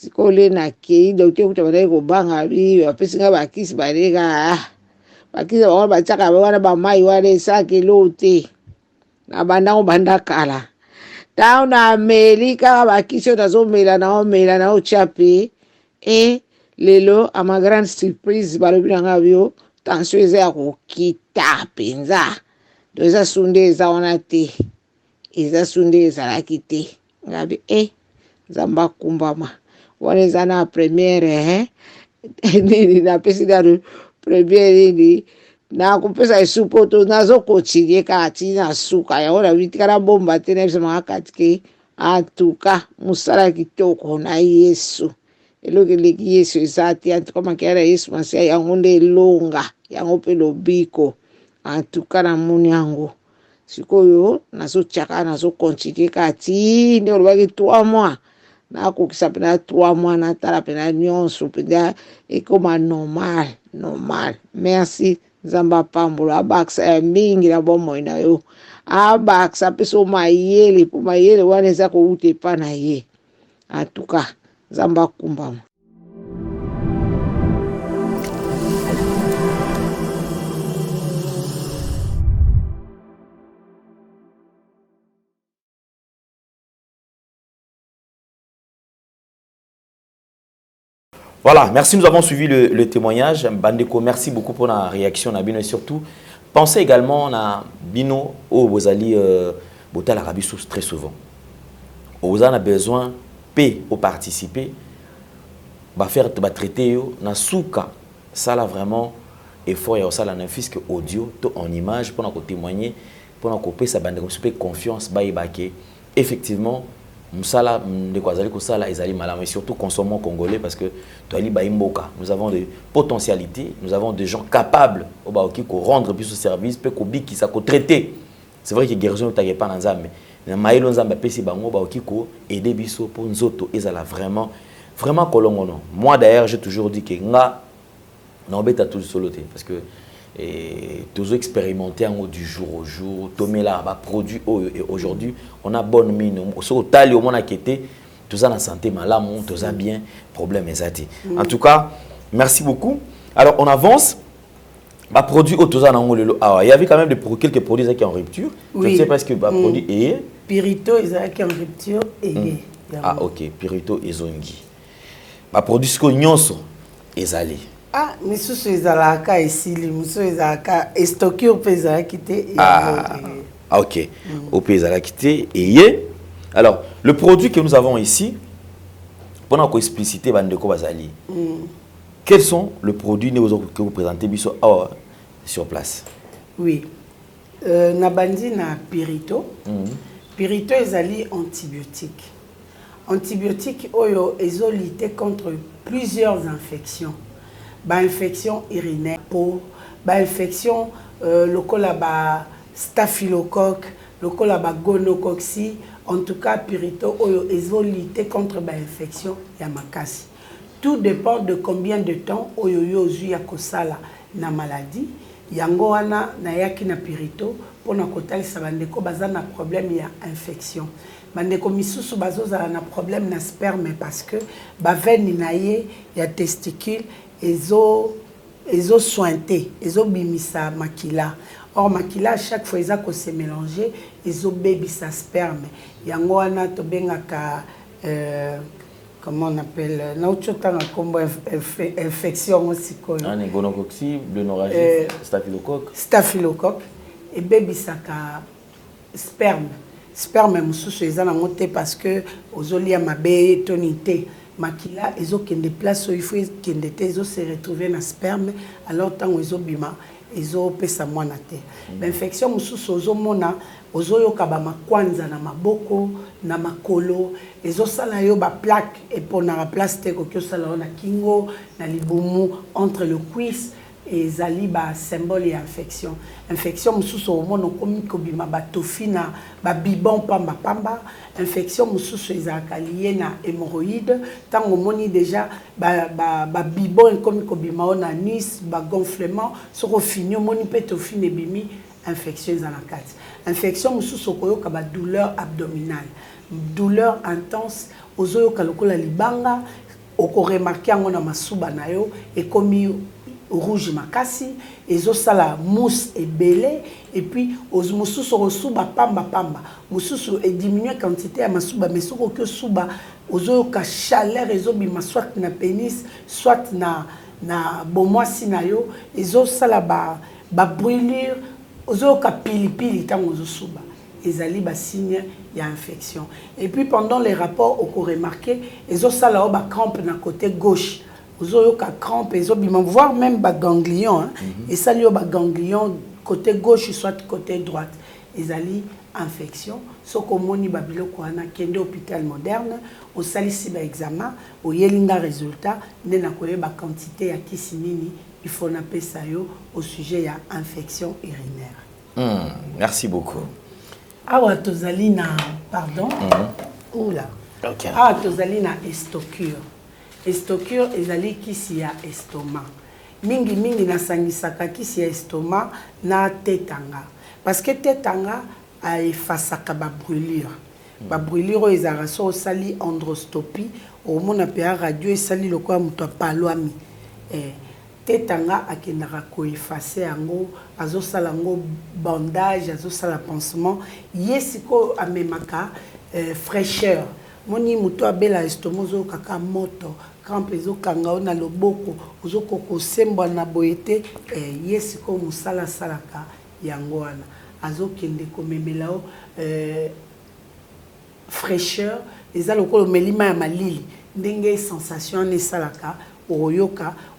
Sikole na kei docteur kutabana ko banga bi apesinga bakisi barega bakisi ba bataka ba ba mai wale saki lote na banda kala ta na Amerika bakisi tazo mela na ochape et lelo à ma grande surprise balobinanga bio tension eza ko kita penza doza sunde za onate eza sunde za lakite ngabi Zamba kumbama wana na premiere nini na pesi da premiere ni na kupesa isupoto nazo kochige kati na suka ya ora vitikara bomba tena bisa makatike En tout cas, musala kitoko na Yesu. Elokeli Yesu ezati en tout cas makera Yesu masia yango nde longa yango pe lobiko. En tout cas na moni yango. Sikoyo nazo chaka nazo continuer kati nde olobaki 3 mois. Na kokisa pena 3 mois na tala pena nyonso pena ekoma normal. Merci Nzamba pambola abaksa ya mingi na bomo na yo. Abaksa peso mayele po mayele wana eza ko ute pa na ye. En tout cas Nzamba kumbama. Voilà, merci, nous avons suivi le témoignage. Bandeko, merci beaucoup pour la réaction, Nabino, et surtout, pensez également à Bino, où vous allez botter l'Arabie très souvent. Vous avez besoin de participer, de traiter, na souka, ça là vraiment effort, et ça là un fisc audio, en image, pour nous témoigner, pour nous couper sa bande de confiance, effectivement, Moussala, et surtout consommons congolais parce que nous avons des potentialités, nous avons des gens capables de rendre plus ce service, qui ça traiter. C'est vrai que guérison n'est pas dans mais aider biso pour nous autres vraiment colongono. Moi d'ailleurs j'ai toujours dit que nga n'embête tout solo parce que toujours expérimenter du jour au jour, tomber là, produit aujourd'hui, on a bonne mine, au tali au monde a quitté, tout ça la santé malade, tout ça bien, problème exact. En tout cas, merci beaucoup. Alors on avance. Produit au tout ça il y avait quand même quelques produits qui sont en rupture. Oui. Je ne sais pas ce que produit est. Pirito est en rupture et ah ok, Pirito et Zongi. Produit ce qu'on nyonso est allé. Ah, mais ce sont les alaka ici, les mousseaux les alaka stocké au pays à quitter. Ah, ok. Au pays à quitter et alors le produit que nous avons ici, pendant qu'on expliciter bandeko bazali. Quels sont les produits que vous présentez sur place? Oui. Nabandi na Pirito. Pirito est antibiotique. Antibiotique oyo ezo lutter contre plusieurs infections. Infection urinaire, peau, infection le staphylocoque, le gonocoxie. En tout cas, Pirito oyo ezo lutter contre infection yamakasi. Tout dépend de combien de temps oyo ya kosala na maladie. Yango wana na yaki na Pirito pour na kotalisa bandeko baza na problème ya infection. Bandeko misusu bazoza na problème na sperme parce que veine na ye ya testicule ezo sointé, ezo bimisa makila. Or makila chaque fois eza ko se mélanger, ezo bebisa sperme. Yango wana to bengaka comment on appelle infection aussi gonocoxie, blénorragie, staphylocoque et bebisaka sperme mususu eza na moté parce que ozolia mabe tonité makila ezokende place où il faut kende te ezo se retrouver na sperme alors tant ezobima ezopesa mwana te. L'infection mususu ozomona ozoyoka ba makwanza na maboko na makolo ezosala yo ba plaque et pour na place te ko sala na kingo na libumu entre le cuisse et zali ba symbole ya infection. Infection mususu omona komi ko bima ba tofina ba bibon pamba. Infection mususu ezaka lié na hémorroïde tango moni déjà ba bibon komi ko bima on anis ba gonflement soko fini moni pe tofine bimi infection zanakati. Infection mususu koyoka ba douleur abdominale. Douleur intense ozoyoka lokola libanga oko remarquer ngona masuba na yo et komi rouge makasi ezosala mousse ebele et puis mususu osuba pamba mususu et diminuer quantité ya masuba mais soko ke suba ozoyoka chaleur ezobima soit na pénis soit na bomwasi na yo ezosala ba brûlure ozoyoka pilipili tango ozosuba ezali ba signe ya infection et puis pendant les rapports oko remarquer ezosala ba crampe na côté gauche ozoyoka crampe ezobima voire même ba ganglion et ça li ba ganglion côté gauche soit côté droite ezali infection soko moni babiloko wana kende hôpital moderne osalisi ba examen oyelinga résultat nde na koyeba quantité ya kisi nini il faut na pesa yo au sujet ya infection urinaire. Merci beaucoup. Awa tozali na pardon. Oula. OK. Awa tozali na estocure. Estocure ezali kisi ya estomac. Mingi nasangisaka kisi ya estomac na tetanga. Parce que tetanga a effacaka ba brûlure. Ba brûlure ezara so sali androstopie au mona pa radio esali lokwa muto palwami. Tetanga akendaka ko effacer yango azosala ngo bandage azosala pansement yesiko amemaka fraîcheur moni muto abela estomozo kaka moto crampe ezokanga na loboko ozokoko sembwa na boyete yesiko musala salaka yango wana azokende komemela o fraîcheur eza lokolo melima ya malili ndenge sensation ne salaka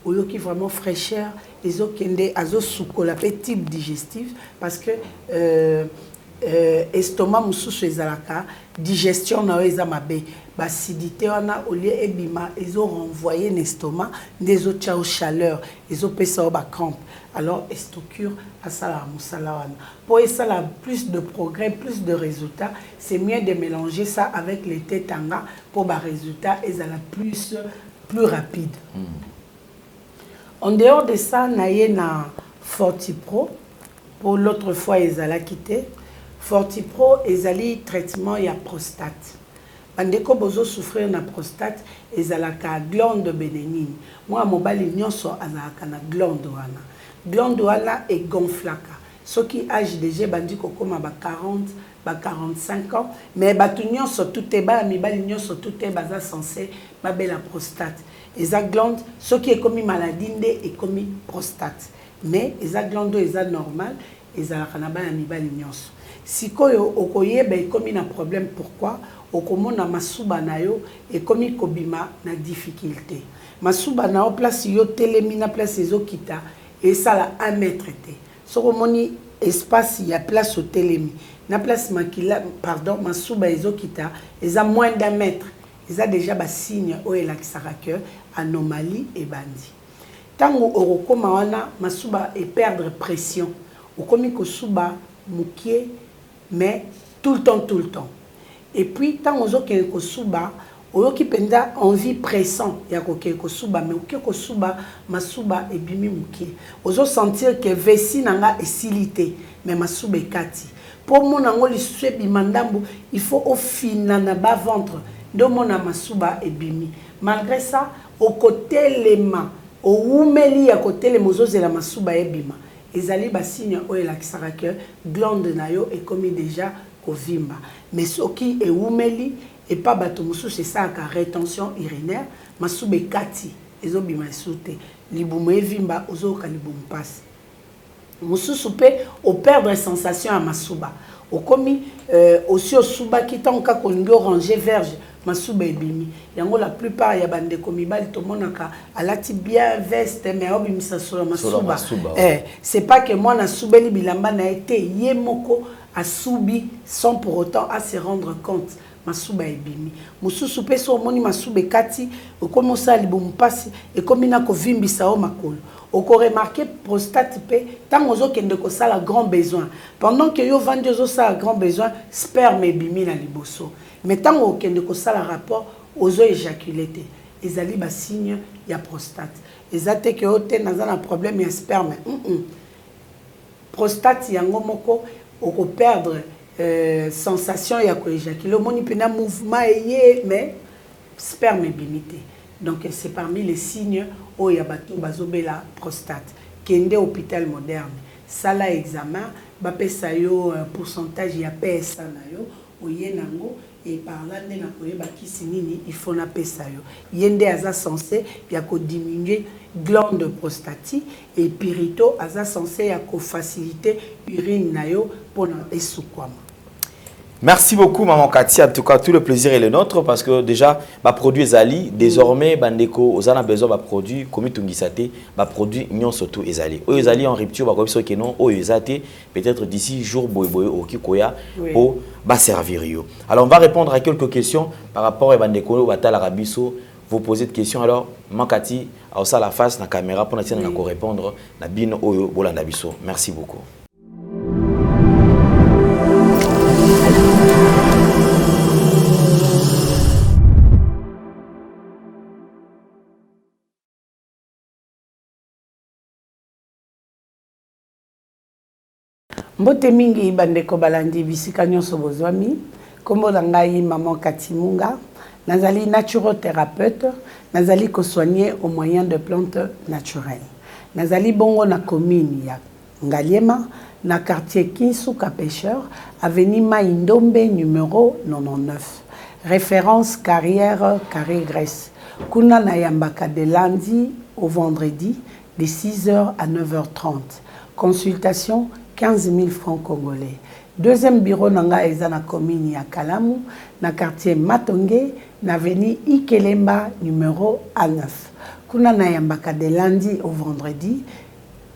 oyoki vraiment fraîcheur ezokende azosukola pe type digestif parce que estomac mususu ezalaka digestion na eza mabe bacidité wana au lieu ebima ezo renvoyer l'estomac des autres chaleur ezopesa ba crampe alors estocure asala musala wana pour ça plus de progrès plus de résultats c'est mieux de mélanger ça avec les tetanga pour ba résultat ezala plus rapide. En dehors de ça, naye na Fortipro pour l'autre fois ezala quitté. Fortipro ezali traitement ya prostate. Bandeko bozo souffrir na prostate ezala ka glande bénigne. Moi mobali nyonso azalaka na glande wana. Glande wana e gonflaka. Ceux qui âge déjà bandiko koma ba 40 ba 45 ans mais batu nyonso tout est ba mibali nyonso tout est baza censé babela prostate. Eza glande ce qui est comme maladie ndé et comme prostate mais eza glande eza normal eza kana ba mibali nyonso sikoyo okoyeba comme na problème pourquoi okomona masuba na yo et comme kobima na difficulté masuba na place yo telemi na place ezokita et ça la 1 mètre té sokomoni espace ya place au telemi na place makila pardon masuba ezokita eza moins d'1 mètre eza déjà ba signe o elakisaka que anomalie et bandi tango orokoma wana masuba et perdre pression okomi ko suba mukie mais tout le temps et puis tango ozoke ko suba oyoki penda envie pressant ya koke ko suba mais oke ko suba masuba et bimi mukie ozo sentir que vessie nanga esilité mais masuba ekati pour mon ngo lisusu bimandambu il faut au fina na bas ventre de mon masuba et bimi malgré ça au côté les mains au umeli à côté les mozos et la masuba et bima ezali ba signe o elakisaka que glande na yo est comme déjà kovimba mais soki e umeli et pas bato mususu c'est ça ka rétention urinaire masuba kati ezobima soute libumu evimba ozoka libumu passe mususu pe au perdre sensation à masuba au komi aussi au suba qui tanka kolingo ranger verge masuba ebimi yango la plupart ya bande komibali to monaka alati bien veste mais obimisa solo masuba c'est pas que moi na subeli bilamba na été yemoko asubi sans pour autant à se rendre compte masuba ebimi mususu pe so moni masuba kati okomosa libumu pasi et comme na ko vimbisa o makolo oko remarquer prostate pe tant ozo kende ko sala grand besoin pendant que yo vandi ozo sala grand besoin sperme ebimi na liboso mais tant o kende ko sala rapport ozo éjaculer te ezali ba signe ya prostate ezate que ote nazana problème ya sperme prostate yango moko oko perdre sensation ya ko éjaculer moni pena mouvement yé mais sperme ebimité donc c'est parmi les signes où il y a bazobela prostate kende hôpital moderne sala examen bapesa yo pourcentage ya pesa na yo oye nango et par là nde na koyeba kisi nini il faut na pesa yo yende aza censé ya ko diminuer glande prostatique et pirito aza censé ya ko faciliter urine na yo pour na esukwama. Merci beaucoup, Maman Cathy. En tout cas, tout le plaisir est le nôtre parce que déjà, ma produit Ezali, désormais, Bandeko, on a besoin de produits comme Tungisate, produit Nyon surtout Ezali. Ezali en rupture, comme ça, non, Ezate, peut-être d'ici jour, Boy, au Kikoya, pour servir. Alors, on va répondre à quelques questions par rapport à Bandeko, Batal Arabiso. Vous posez des questions. Alors, Maman Cathy, à ça la face, la caméra, pour nous répondre, na bino oyo bolanda biso. Merci beaucoup. Mbote mingi bandeko balandi bisika nyonso bozwami kombo na ngai Maman Cathy Munga nazali naturothérapeute nazali ko soigner au moyen de plantes naturelles nazali bongo na commune ya Ngaliema na quartier Kinsuka Pêcheur avenue Maïndombe numéro 99 référence carrière Carré Grèce kuna na yambaka de lundi au vendredi de 6h à 9h30 consultation 15 000 francs congolais. Deuxième bureau nanga eza na commune ya Kalamu, na quartier Matonge, na avenue Ikelemba numéro A9. Kuna na yambaka de lundi au vendredi,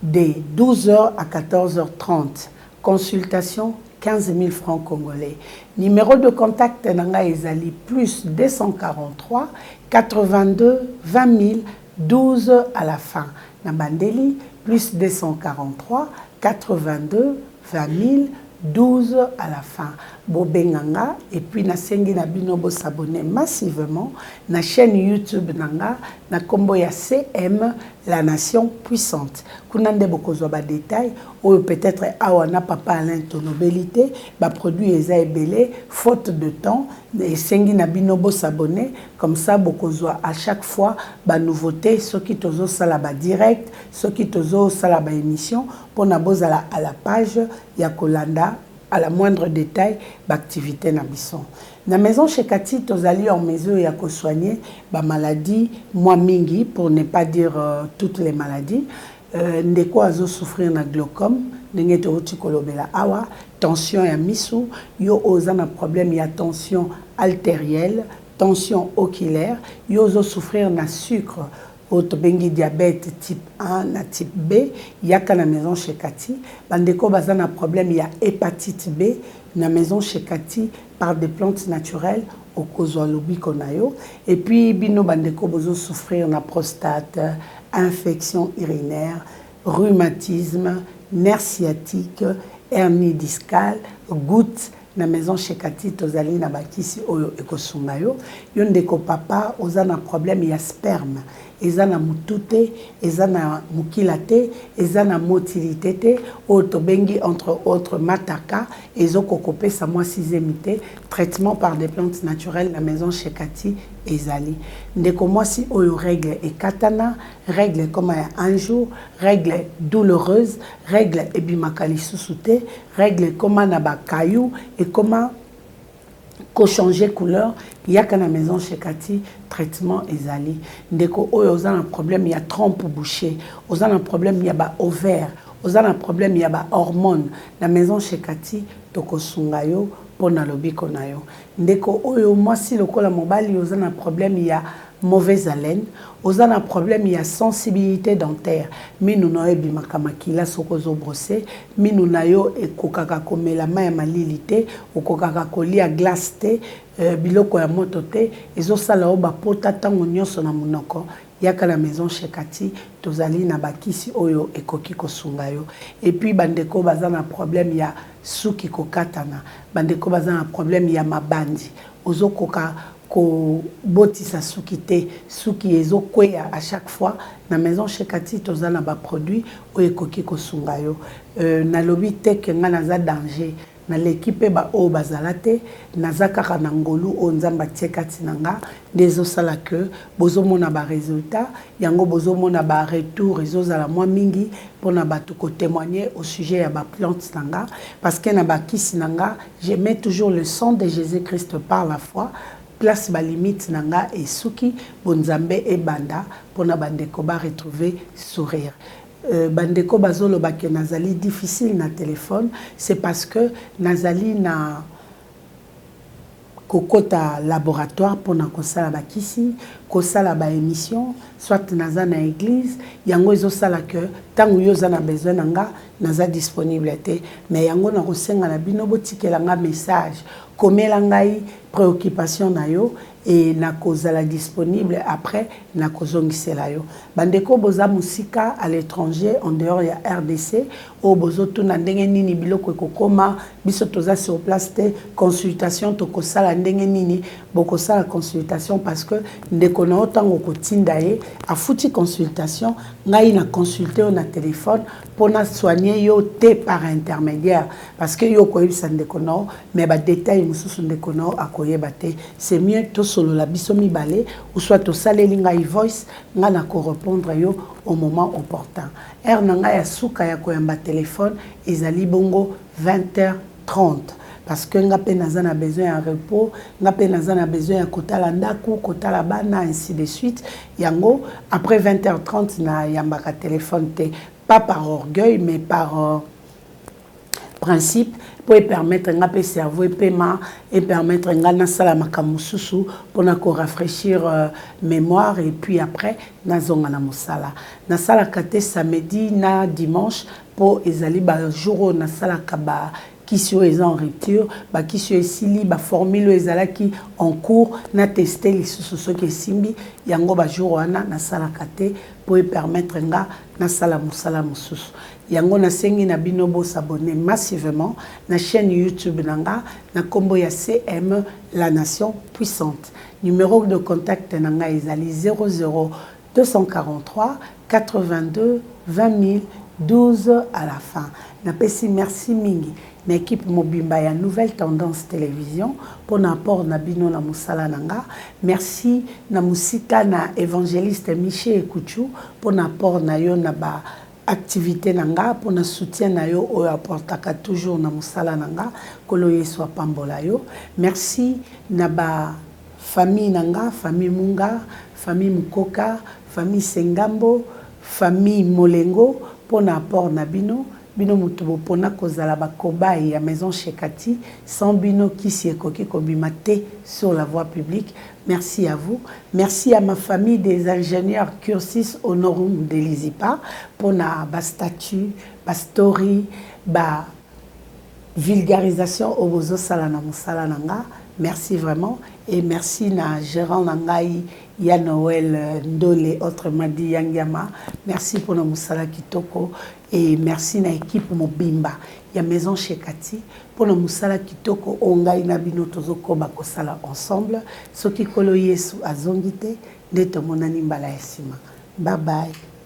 de 12h à 14h30. Consultation 15 000 francs congolais. Numéro de contact nanga ezali plus 243 82 20 000 12 à la fin. Na bandeli plus 243 82 20 000 12 à la fin. Bobenganga et puis na sengi na binobo s'abonner massivement na chaîne YouTube nanga na kombo ya CM la nation puissante. Kunande bokozwa ba détail ou peut-être awana papa Alain Tonobelité ba produit eza ebele faute de temps et sengi na binobo s'abonner comme ça bokozwa à chaque fois ba nouveauté ce qui tozo sala ba direct ce qui tozo sala ba émission pour na bozala à la page ya kolanda à la moindre détail d'activité na bisson. Na maison chez Cathy tozali en mesure ya ko soigner ba maladie moi mingi pour ne pas dire toutes les maladies ndeko azo souffrir na glaucome ndenge to kolobela awa tension ya misu yo ozana problème ya tension artérielle tension oculaire yo ozo souffrir na sucre autobengi diabète type 1 na type B yaka na maison chez Cathy bandeko bazana problème ya hépatite B na maison chez Cathy par des plantes naturelles au kozolobi konayo et puis bino bandeko bozo souffrir na prostate infection urinaire rhumatisme nerf sciatique hernie discale goutte na maison chez Cathy tozali na bakisi oyo ekosungayo yo ndeko papa ozana problème ya sperme ezana mutute ezana mukilate ezana motilité autobengi entre autres mataka ezokokopé sa moi sixièmité traitement par des plantes naturelles la maison chez Cathy ezali ndeko moi si oyo règle et katana règle comme un jour règle douloureuse règle ebimakali susute règle comme na ba caillou et comment qu'on changer couleur il y a qu'à la maison chez Cathy traitement ezali ndeko oyo oza un problème il y a trompe bouchée oza un problème il y a ba ovaire oza un problème il y a ba hormone la maison chez Cathy toko sungayo pona lobiko nayo ndeko oyo mwasi lokola mobali oza un problème il y a mauvaise haleine oza un problème il y a sensibilité dentaire minu na ebi makamakila sokozo brosser minu na yo ekokaka komela ma ya malili te okokaka kolia glace te biloko ya moto te ezosala o bapota ntango nyonso na monoko yaka la maison chez Cathy tozali na bakisi oyo ekoki kosunga yo et puis bandeko baza na problème ya suki kokatana bandeko baza na problème ya mabandi ozokoka ko botisa suki te suki ezokweya à chaque fois na maison chez Cathy toza na ba produit oyo ekoki kosunga yo na lobi te ke nga naza danger na l'équipe ba o bazalate nazaka na ngolu o nzamba tiekati nanga dezo sala que bozomona ba résultat yango bozomona ba retour ezozala moi mingi pona batu ko témoigner au sujet ya ba plante nanga parce que na ba kisi nanga je mets toujours le sang de Jésus-Christ par la foi place ba limite nanga et suki bonzambe e banda pona bandeko ba retrouver sourire bandeko bazolo bake nazali difficile na téléphone c'est parce que nazali na kokota laboratoire pour na kosala bakisi kosala ba émission soit naza na église yango ezosala que tango yo za na besoin nanga naza disponibilité mais yango na kosenga na bino botikela nga message komela ngai préoccupation na yo et na kozala disponible après na kozongisela yo bandeko boza musika à l'étranger en dehors ya RDC o bozo tuna ndenge nini biloko ekokoma biso toza sur place te consultation tokosala ndenge nini bokosala consultation parce que ndeko na otango kotinda ye afuti consultation ngai na consulter na téléphone pour na soigner yo te par intermédiaire parce que yo koyebisa ndeko na mais ba détail mususu ndeko na akoyeba te c'est mieux to solo la biso mibale ou soit to saleli ngai voice nga na ko répondre yo au moment opportun nanga ya suka ya koyamba téléphone ezali bongo 20h30 parce que nga pe naza na besoin de repos nga pe naza na besoin ya kotala ndaku kotala bana ainsi de suite yango après 20h30 na yambaka téléphone te pas par orgueil mais par principe pour permettre nga pe cerveau et paiement et permettre nga na sala makamususu pour na ko rafraîchir mémoire et puis après na zonga na musala na sala kate samedi na dimanche pour ezali ba jour na sala kaba qui sont en rupture, qui sont ici, ba formule ezalaki en cours, na tester les sous qui simbi, yango ba jour wana na sala kate pour permettre nga na sala musala mususu. Yango na sengi na binobo s'abonner massivement na chaîne YouTube nanga na kombo ya CM La Nation Puissante. Numéro de contact nanga ezali 00 243 82 20 012 à la fin. Na pesi merci mingi. L'équipe Mobimba ya Nouvelle Tendance Télévision pour l'apport na bino na musala nanga. Merci na musika na évangéliste Michel Ekouchou pour l'apport na yo na ba activité nanga pour na soutien na yo o apportaka toujours na musala nanga kolo yeso pambola yo. Merci na ba famille nanga, famille Munga, famille Mukoka, famille Sengambo, famille Molengo pour l'apport na bino. Bino mutubo pona kozala ba kobaye ya maison Shekati sans bino qui s'y ekoki kobimate sur la voie publique. Merci à vous. Merci à ma famille des ingénieurs Cursis Honorum de Lizipa pour na ba statut, ba story, ba vulgarisation au bozo sala na musala nanga. Merci vraiment et merci na gérant nangai ya Noël Ndole autrement dit Yangiama. Merci pour na musala kitoko et merci na équipe Mobimba ya maison Shekati pour na musala kitoko ongai na bino tozoko bakosala ensemble soki kolo Yesu azongite ndeto monani mbala yasima. Bye bye.